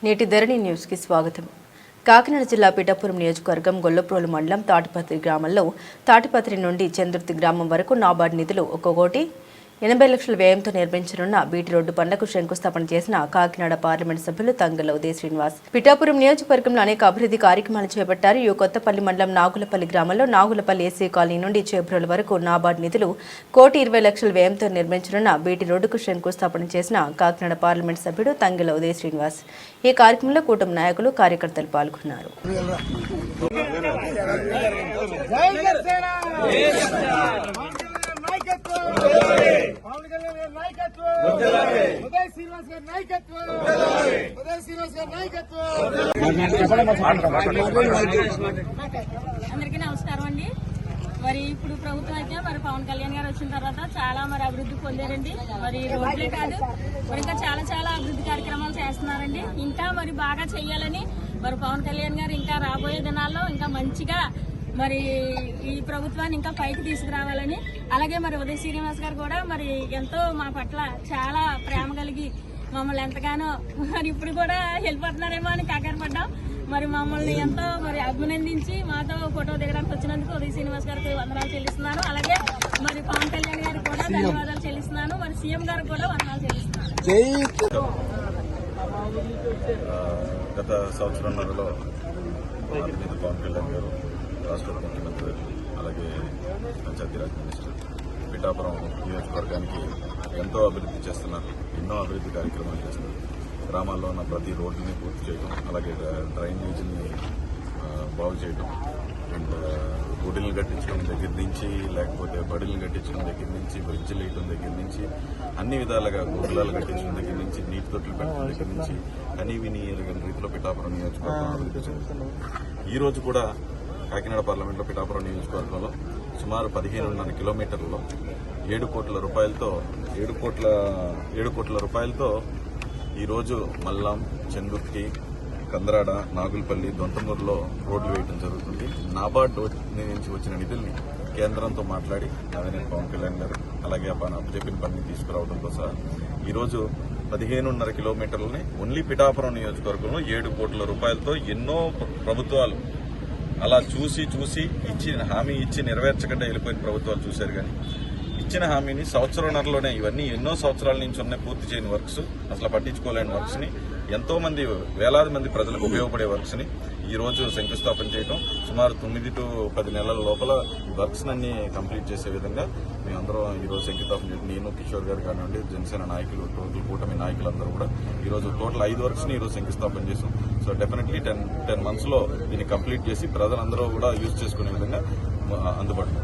నేటి ధరణి న్యూస్ కి స్వాగతం. కాకినాడ జిల్లా పిఠాపురం నియోజకవర్గం గొల్లప్రోలు మండలం తాటిపత్రి గ్రామంలో తాటిపత్రి నుండి చందుర్తి గ్రామం వరకు నాబార్డు నిధులు 1,80 లక్షల వ్యయంతో నిర్మించనున్న బీటీ రోడ్డు పనులకు శంకుస్థాపన చేసిన కాకినాడ పార్లమెంట్ సభ్యులు తంగెళ్ల ఉదయ శ్రీనివాస్. పిఠాపురం నియోజకవర్గంలో అనేక అభివృద్ధి కార్యక్రమాలు చేపట్టారు. ఈ కొత్తపల్లి మండలం నాగులపల్లి గ్రామంలో నాగులపల్లి ఎస్సీ కాలనీ నుండి చేబ్రోలు వరకు నాబార్డు నిధులు 1,20 లక్షల వ్యయంతో నిర్మించనున్న బీటీ రోడ్డుకు శంకుస్థాపన చేసిన కాకినాడ పార్లమెంట్ సభ్యుడు తంగెళ్ల ఉదయ శ్రీనివాస్. ఈ కార్యక్రమంలో కూటమి నాయకులు కార్యకర్తలు పాల్గొన్నారు. అందరికీ నమస్కారం అండి. మరి ఇప్పుడు ప్రభుత్వం అయితే మరి పవన్ కళ్యాణ్ గారు వచ్చిన తర్వాత చాలా అభివృద్ధి పొందారండి. మరి రోడ్లే కాదు మరి ఇంకా చాలా అభివృద్ధి కార్యక్రమాలు చేస్తున్నారండి. ఇంకా మరి బాగా చెయ్యాలని మరి పవన్ కళ్యాణ్ గారు ఇంకా రాబోయే దినాల్లో ఇంకా మంచిగా మరి ఈ ప్రభుత్వాన్ని ఇంకా పైకి తీసుకురావాలని, అలాగే మరి ఉదయ శ్రీనివాస్ గారు కూడా మరి ఎంతో మా పట్ల చాలా ప్రేమ కలిగి మమ్మల్ని ఎంతగానో మరి ఇప్పుడు కూడా వెళ్ళిపోతున్నారేమో అని కంగారు పడ్డాం. మరి మమ్మల్ని ఎంతో మరి అభినందించి మాతో ఫోటో దిగడానికి వచ్చినందుకు ఉదయ శ్రీనివాస్ గారికి వందనాలు చెల్లిస్తున్నాను. అలాగే మరి పవన్ కళ్యాణ్ గారికి కూడా ధన్యవాదాలు చెల్లిస్తున్నాను. మరి సీఎం గారికి కూడా వందనాలు చెల్లిస్తున్నాను. గత సంవత్సరంలో పవన్ కళ్యాణ్ గారు రాష్ట్ర ముఖ్యమంత్రి, అలాగే పంచాయతీరాజ్ మినిస్టర్ పిఠాపురం నియోజకవర్గానికి ఎంతో అభివృద్ధి చేస్తున్నారు. ఎన్నో అభివృద్ధి కార్యక్రమాలు చేస్తున్నారు. గ్రామాల్లో ఉన్న ప్రతి రోడ్డుని పూర్తి చేయడం, అలాగే డ్రైనేజీని బాగు చేయడం, అండ్ గుడిలు కట్టించడం దగ్గర నుంచి, లేకపోతే బడులు కట్టించడం దగ్గర నుంచి, బ్రిడ్జిలు వేయడం దగ్గర నుంచి, అన్ని విధాలుగా గుడ్లాలు కట్టించడం దగ్గర నుంచి, నీటి తొట్టులు పెట్టడం దగ్గర నుంచి అన్ని వినియోగం రీతిలో పిఠాపురం నియోజకవర్గం అభివృద్ధి చెందుతుంది. ఈ రోజు కూడా కాకినాడ పార్లమెంట్లో పిఠాపురం నియోజకవర్గంలో సుమారు 15.5 కిలోమీటర్లలో 7 కోట్ల రూపాయలతో ఈరోజు మల్లాం, చందుర్తి, కందరాడ, నాగులపల్లి, దొంతమూరులో రోడ్లు వేయడం జరుగుతుంది. నాబార్డు నుంచి వచ్చిన నిధుల్ని కేంద్రంతో మాట్లాడి అదే పవన్ కళ్యాణ్ గారు అలాగే చెప్పిన పనిని తీసుకురావడంతో సహా ఈరోజు 15.5 కిలోమీటర్లని ఓన్లీ పిఠాపురం నియోజకవర్గంలో 7 కోట్ల రూపాయలతో ఎన్నో ప్రభుత్వాలు అలా చూసి ఇచ్చిన హామీ ఇచ్చి నెరవేర్చకుండా వెళ్ళిపోయిన ప్రభుత్వాలు చూశారు. కానీ ఇచ్చిన హామీని సంవత్సరంన్నరలోనే ఇవన్నీ ఎన్నో సంవత్సరాల నుంచి ఉన్న పూర్తి చేయని వర్క్స్, అసలు పట్టించుకోలేని వర్క్స్ ని, ఎంతో మంది వేలాది మంది ప్రజలకు ఉపయోగపడే వర్క్స్ ని ఈ రోజు శంకుస్థాపన చేయడం, సుమారు 9 to 10 నెలల లోపల ఈ వర్క్స్ అన్ని కంప్లీట్ చేసే విధంగా మేమందరం ఈ రోజు శంకుస్థాపన చేయడం. నేను, కిషోర్ గారు కానివ్వండి, జనసేన నాయకులు, టోటల్ కూటమి నాయకులందరూ కూడా ఈ రోజు టోటల్ 5 వర్క్స్ ని ఈ రోజు శంకుస్థాపన చేశాం. సో డెఫినెట్లీ 10 months లో దీన్ని కంప్లీట్ చేసి ప్రజలందరూ కూడా యూజ్ చేసుకునే విధంగా అందుబాటులో.